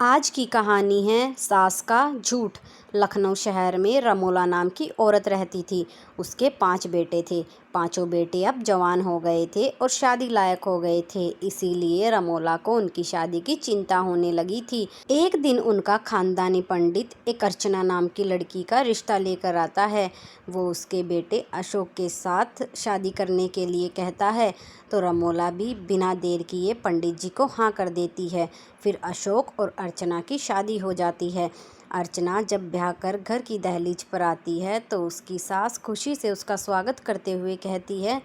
आज की कहानी है सास का झूठ। लखनऊ शहर में रमोला नाम की औरत रहती थी। उसके 5 बेटे थे। पांचों बेटे अब जवान हो गए थे और शादी लायक हो गए थे, इसीलिए रमोला को उनकी शादी की चिंता होने लगी थी। एक दिन उनका खानदानी पंडित एक अर्चना नाम की लड़की का रिश्ता लेकर आता है। वो उसके बेटे अशोक के साथ शादी करने के लिए कहता है, तो रमोला भी बिना देर किए पंडित जी को हाँ कर देती है। फिर अशोक और अर्चना की शादी हो जाती है। अर्चना जब ब्याह कर घर की दहलीज पर आती है तो उसकी सास खुशी से उसका स्वागत करते हुए कहती है,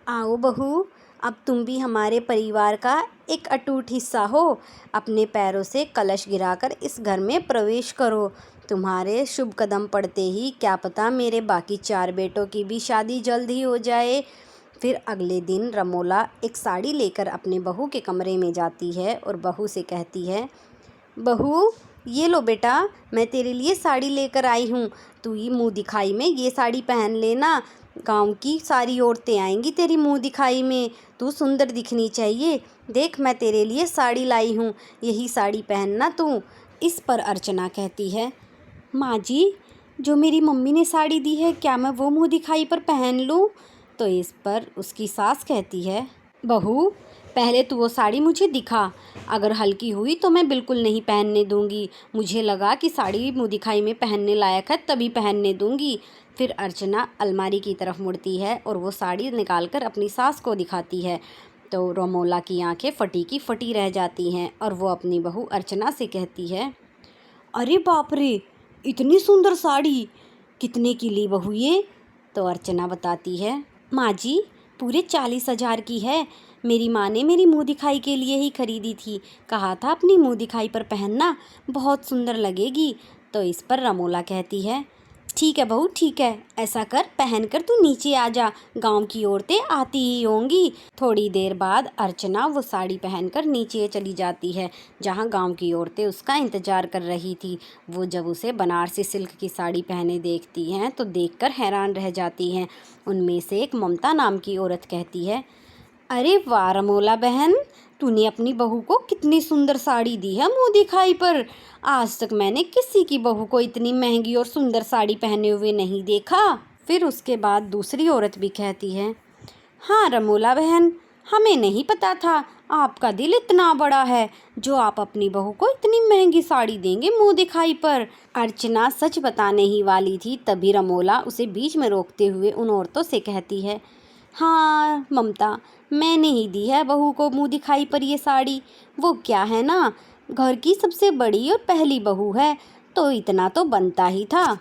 आओ बहू, अब तुम भी हमारे परिवार का एक अटूट हिस्सा हो। अपने पैरों से कलश गिराकर इस घर में प्रवेश करो। तुम्हारे शुभ कदम पड़ते ही क्या पता मेरे बाकी 4 बेटों की भी शादी जल्द ही हो जाए। फिर अगले दिन रमोला एक साड़ी लेकर अपने बहू के कमरे में जाती है और बहू से कहती है, बहू, ये लो बेटा, मैं तेरे लिए साड़ी लेकर आई हूँ। तू ही मुँह दिखाई में ये साड़ी पहन लेना। गांव की सारी औरतें आएंगी तेरी मुँह दिखाई में। तू सुंदर दिखनी चाहिए। देख, मैं तेरे लिए साड़ी लाई हूँ, यही साड़ी पहनना तू। इस पर अर्चना कहती है, माँ जी, जो मेरी मम्मी ने साड़ी दी है, क्या मैं वो मुँह दिखाई पर पहन लूँ? तो इस पर उसकी सास कहती है, बहू, पहले तू वो साड़ी मुझे दिखा। अगर हल्की हुई तो मैं बिल्कुल नहीं पहनने दूंगी। मुझे लगा कि साड़ी मुँह दिखाई में पहनने लायक है, तभी पहनने दूंगी। फिर अर्चना अलमारी की तरफ मुड़ती है और वो साड़ी निकालकर अपनी सास को दिखाती है। तो रमोला की आंखें फटी की फटी रह जाती हैं और वो अपनी बहू अर्चना से कहती है, अरे बाप रे, इतनी सुंदर साड़ी कितने की ली बहू ये? तो अर्चना बताती है, माँ जी, पूरे 40,000 की है। मेरी माँ ने मेरी मुँह दिखाई के लिए ही खरीदी थी। कहा था अपनी मुँह दिखाई पर पहनना, बहुत सुंदर लगेगी। तो इस पर रमोला कहती है, ठीक है बहू, ठीक है, ऐसा कर, पहन कर तू नीचे आ जा। गांव की औरतें आती ही होंगी। थोड़ी देर बाद अर्चना वो साड़ी पहनकर नीचे चली जाती है, जहां गांव की औरतें उसका इंतजार कर रही थी। वो जब उसे बनारसी सिल्क की साड़ी पहने देखती हैं तो देखकर हैरान रह जाती हैं। उनमें से एक ममता नाम की औरत कहती है, अरे वाह रमोला बहन, तूने अपनी बहू को कितनी सुंदर साड़ी दी है मुँह दिखाई पर। आज तक मैंने किसी की बहू को इतनी महंगी और सुंदर साड़ी पहने हुए नहीं देखा। फिर उसके बाद दूसरी औरत भी कहती है, हाँ रमोला बहन, हमें नहीं पता था आपका दिल इतना बड़ा है जो आप अपनी बहू को इतनी महंगी साड़ी देंगे मुँह दिखाई पर। अर्चना सच बताने ही वाली थी, तभी रमोला उसे बीच में रोकते हुए उन औरतों से कहती है, हाँ ममता, मैंने ही दी है बहू को मुँह दिखाई पर ये साड़ी। वो क्या है ना, घर की सबसे बड़ी और पहली बहू है, तो इतना तो बनता ही था।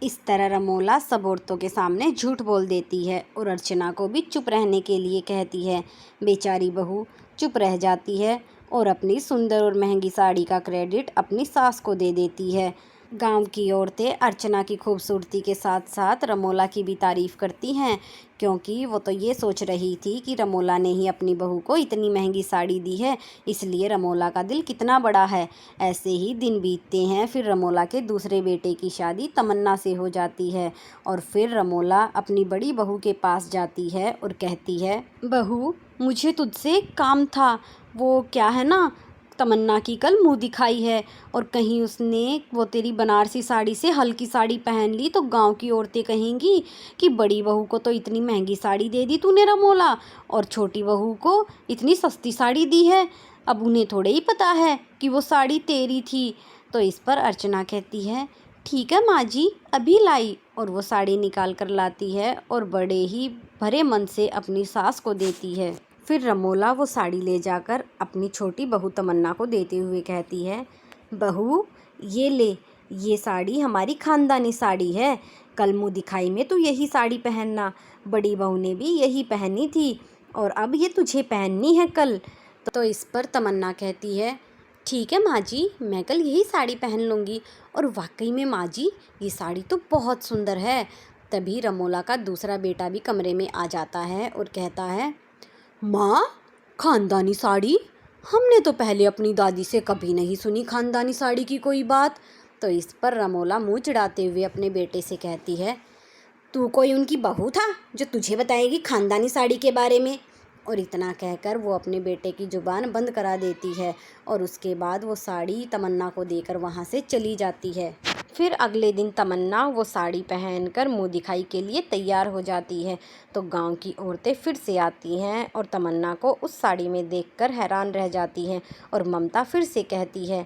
इस तरह रमोला सब औरतों के सामने झूठ बोल देती है और अर्चना को भी चुप रहने के लिए कहती है। बेचारी बहू चुप रह जाती है और अपनी सुंदर और महंगी साड़ी का क्रेडिट अपनी सास को दे देती है। गांव की औरतें अर्चना की खूबसूरती के साथ साथ रमोला की भी तारीफ़ करती हैं, क्योंकि वो तो ये सोच रही थी कि रमोला ने ही अपनी बहू को इतनी महंगी साड़ी दी है, इसलिए रमोला का दिल कितना बड़ा है। ऐसे ही दिन बीतते हैं। फिर रमोला के दूसरे बेटे की शादी तमन्ना से हो जाती है और फिर रमोला अपनी बड़ी बहू के पास जाती है और कहती है, बहू, मुझे तुझसे एक काम था। वो क्या है ना, तमन्ना की कल मुँह दिखाई है और कहीं उसने वो तेरी बनारसी साड़ी से हल्की साड़ी पहन ली तो गांव की औरतें कहेंगी कि बड़ी बहू को तो इतनी महंगी साड़ी दे दी तूने रमोला, और छोटी बहू को इतनी सस्ती साड़ी दी है। अब उन्हें थोड़े ही पता है कि वो साड़ी तेरी थी। तो इस पर अर्चना कहती है, ठीक है माँ जी, अभी लाई। और वो साड़ी निकाल कर लाती है और बड़े ही भरे मन से अपनी सास को देती है। फिर रमोला वो साड़ी ले जाकर अपनी छोटी बहू तमन्ना को देते हुए कहती है, बहू, ये ले, ये साड़ी हमारी खानदानी साड़ी है। कल मुँह दिखाई में तो यही साड़ी पहनना, बड़ी बहू ने भी यही पहनी थी और अब ये तुझे पहननी है कल। तो इस पर तमन्ना कहती है, ठीक है माँ जी, मैं कल यही साड़ी पहन लूँगी। और वाकई में माँ जी, ये साड़ी तो बहुत सुंदर है। तभी रमोला का दूसरा बेटा भी कमरे में आ जाता है और कहता है, माँ, खानदानी साड़ी? हमने तो पहले अपनी दादी से कभी नहीं सुनी खानदानी साड़ी की कोई बात। तो इस पर रमोला मुँह चिढ़ाते हुए अपने बेटे से कहती है, तू कोई उनकी बहू था जो तुझे बताएगी खानदानी साड़ी के बारे में? और इतना कहकर वो अपने बेटे की ज़ुबान बंद करा देती है और उसके बाद वो साड़ी तमन्ना को देकर वहाँ से चली जाती है। फिर अगले दिन तमन्ना वो साड़ी पहनकर मुँह दिखाई के लिए तैयार हो जाती है तो गांव की औरतें फिर से आती हैं और तमन्ना को उस साड़ी में देखकर हैरान रह जाती हैं और ममता फिर से कहती है,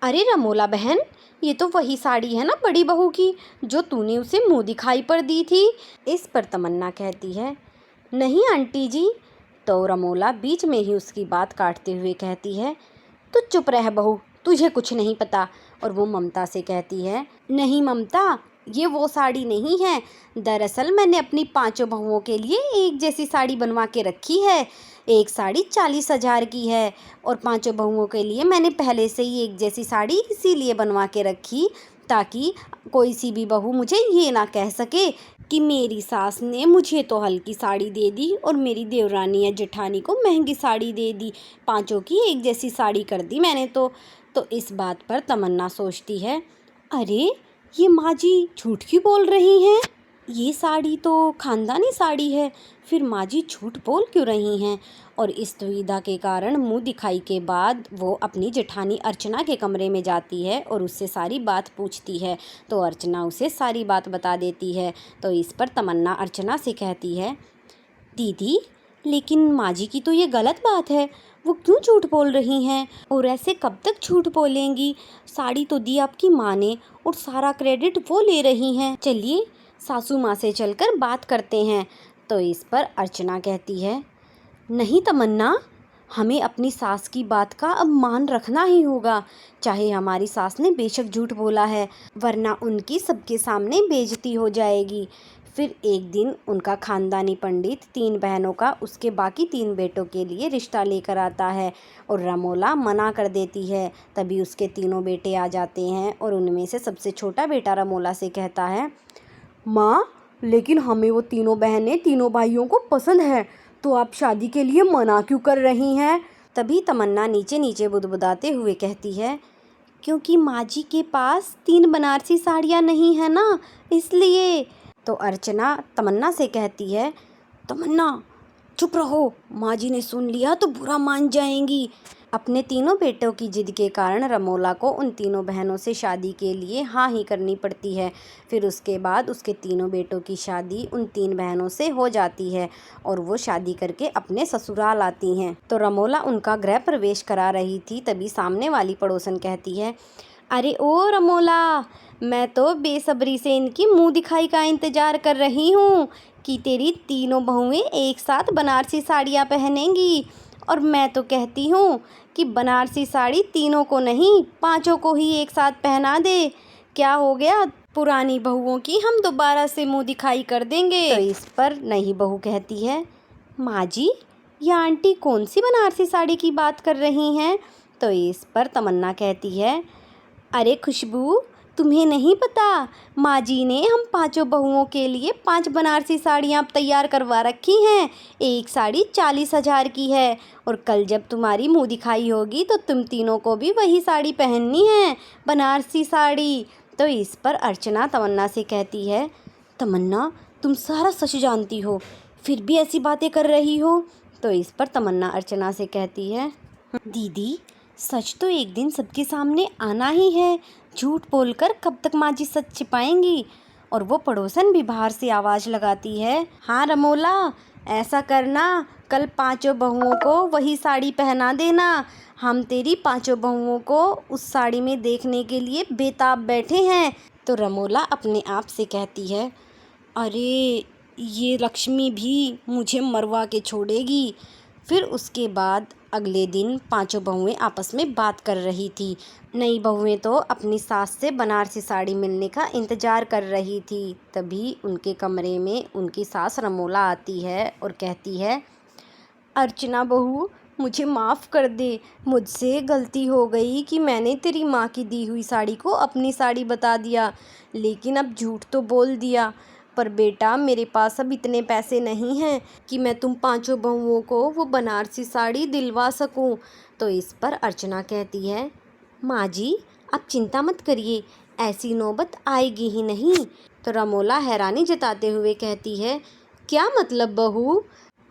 अरे रमोला बहन, ये तो वही साड़ी है ना बड़ी बहू की, जो तूने उसे मुँह दिखाई पर दी थी। इस पर तमन्ना कहती है, नहीं आंटी जी। तो रमोला बीच में ही उसकी बात काटते हुए कहती है, तो चुप रह बहू, तुझे कुछ नहीं पता। और वो ममता से कहती है, नहीं ममता, ये वो साड़ी नहीं है। दरअसल मैंने अपनी पांचों बहुओं के लिए एक जैसी साड़ी बनवा के रखी है। एक साड़ी 40,000 की है और पांचों बहुओं के लिए मैंने पहले से ही एक जैसी साड़ी इसीलिए बनवा के रखी ताकि कोई सी भी बहू मुझे ये ना कह सके कि मेरी सास ने मुझे तो हल्की साड़ी दे दी और मेरी देवरानी या जेठानी को महंगी साड़ी दे दी। पांचों की एक जैसी साड़ी कर दी मैंने तो इस बात पर तमन्ना सोचती है, अरे ये माँ जी झूठ क्यों बोल रही हैं? ये साड़ी तो खानदानी साड़ी है, फिर माँ जी झूठ बोल क्यों रही हैं? और इस दुविधा के कारण मुंह दिखाई के बाद वो अपनी जेठानी अर्चना के कमरे में जाती है और उससे सारी बात पूछती है तो अर्चना उसे सारी बात बता देती है। तो इस पर तमन्ना अर्चना से कहती है, दीदी लेकिन माँ जी की तो ये गलत बात है, वो क्यों झूठ बोल रही हैं? और ऐसे कब तक झूठ बोलेंगी? साड़ी तो दी आपकी माँ ने और सारा क्रेडिट वो ले रही हैं। चलिए सासू माँ से चलकर बात करते हैं। तो इस पर अर्चना कहती है, नहीं तमन्ना, हमें अपनी सास की बात का अब मान रखना ही होगा, चाहे हमारी सास ने बेशक झूठ बोला है, वरना उनकी सबके सामने बेइज्जती हो जाएगी। फिर एक दिन उनका खानदानी पंडित 3 बहनों का उसके बाकी 3 बेटों के लिए रिश्ता लेकर आता है और रमोला मना कर देती है। तभी उसके तीनों बेटे आ जाते हैं और उनमें से सबसे छोटा बेटा रमोला से कहता है, माँ, लेकिन हमें वो तीनों बहनें तीनों भाइयों को पसंद है, तो आप शादी के लिए मना क्यों कर रही हैं? तभी तमन्ना नीचे नीचे बुदबुदाते हुए कहती है, क्योंकि माँ जी के पास 3 बनारसी साड़ियाँ नहीं है ना, इसलिए। तो अर्चना तमन्ना से कहती है, तमन्ना चुप रहो, माँ जी ने सुन लिया तो बुरा मान जाएंगी। अपने तीनों बेटों की जिद के कारण रमोला को उन तीनों बहनों से शादी के लिए हाँ ही करनी पड़ती है। फिर उसके बाद उसके तीनों बेटों की शादी उन 3 बहनों से हो जाती है और वो शादी करके अपने ससुराल आती हैं। तो रमोला उनका गृह प्रवेश करा रही थी, तभी सामने वाली पड़ोसन कहती है, अरे ओ रमोला, मैं तो बेसब्री से इनकी मुंह दिखाई का इंतज़ार कर रही हूँ कि तेरी तीनों बहुएं एक साथ बनारसी साड़ियाँ पहनेंगी। और मैं तो कहती हूँ कि बनारसी साड़ी तीनों को नहीं, 5 को ही एक साथ पहना दे। क्या हो गया, पुरानी बहुओं की हम दोबारा से मुंह दिखाई कर देंगे। तो इस पर नई बहू कहती है, माँ जी, ये आंटी कौन सी बनारसी साड़ी की बात कर रही हैं? तो इस पर तमन्ना कहती है, अरे खुशबू, तुम्हें नहीं पता, माँ जी ने हम 5 बहुओं के लिए 5 बनारसी साड़ियाँ तैयार करवा रखी हैं। एक साड़ी 40,000 की है और कल जब तुम्हारी मुँह दिखाई होगी तो तुम तीनों को भी वही साड़ी पहननी है, बनारसी साड़ी। तो इस पर अर्चना तमन्ना से कहती है, तमन्ना, तुम सारा सच जानती हो, फिर भी ऐसी बातें कर रही हो। तो इस पर तमन्ना अर्चना से कहती है, दीदी, सच तो एक दिन सबके सामने आना ही है, झूठ बोलकर कब तक माँ जी सच छिपाएंगी? और वो पड़ोसन भी बाहर से आवाज़ लगाती है, हाँ रमोला, ऐसा करना, कल 5 बहुओं को वही साड़ी पहना देना। हम तेरी 5 बहुओं को उस साड़ी में देखने के लिए बेताब बैठे हैं। तो रमोला अपने आप से कहती है, अरे ये लक्ष्मी भी मुझे मरवा के छोड़ेगी। फिर उसके बाद अगले दिन 5 बहुएं आपस में बात कर रही थी। नई बहुएं तो अपनी सास से बनारसी साड़ी मिलने का इंतज़ार कर रही थी। तभी उनके कमरे में उनकी सास रमोला आती है और कहती है, अर्चना बहू, मुझे माफ़ कर दे, मुझसे गलती हो गई कि मैंने तेरी माँ की दी हुई साड़ी को अपनी साड़ी बता दिया, लेकिन अब झूठ तो बोल दिया। पर बेटा, मेरे पास अब इतने पैसे नहीं हैं कि मैं तुम 5 बहुओं को वो बनारसी साड़ी दिलवा सकूं। तो इस पर अर्चना कहती है, माँ जी, आप चिंता मत करिए, ऐसी नौबत आएगी ही नहीं। तो रमोला हैरानी जताते हुए कहती है, क्या मतलब बहू?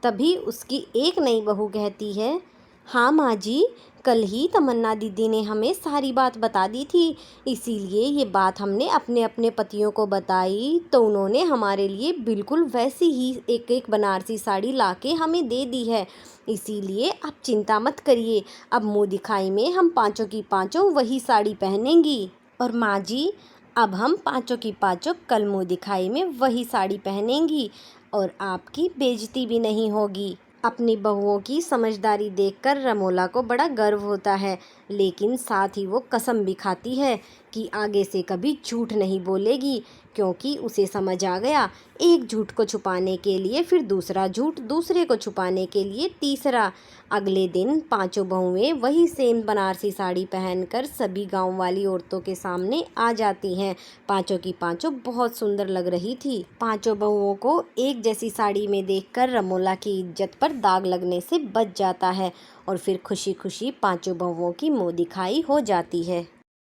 तभी उसकी एक नई बहू कहती है, हाँ माँ जी, कल ही तमन्ना दीदी ने हमें सारी बात बता दी थी, इसीलिए ये बात हमने अपने अपने पतियों को बताई तो उन्होंने हमारे लिए बिल्कुल वैसी ही एक एक बनारसी साड़ी लाके हमें दे दी है। इसीलिए आप चिंता मत करिए, अब मुँह दिखाई में हम पाँचों की पाँचों वही साड़ी पहनेंगी। और माँ जी, अब हम पाँचों की पाँचों कल मुँह दिखाई में वही साड़ी पहनेंगी और आपकी बेइज्जती भी नहीं होगी। अपनी बहुओं की समझदारी देखकर रमोला को बड़ा गर्व होता है, लेकिन साथ ही वो कसम भी खाती है कि आगे से कभी झूठ नहीं बोलेगी, क्योंकि उसे समझ आ गया, एक झूठ को छुपाने के लिए फिर दूसरा झूठ, दूसरे को छुपाने के लिए तीसरा। अगले दिन पांचों बहुएं वही सेम बनारसी साड़ी पहनकर सभी गांव वाली औरतों के सामने आ जाती हैं। पांचों की पांचों बहुत सुंदर लग रही थी। पांचों बहुओं को एक जैसी साड़ी में देखकर रमोला की इज्जत पर दाग लगने से बच जाता है और फिर खुशी खुशी पांचों बहुओं की मुँह दिखाई हो जाती है।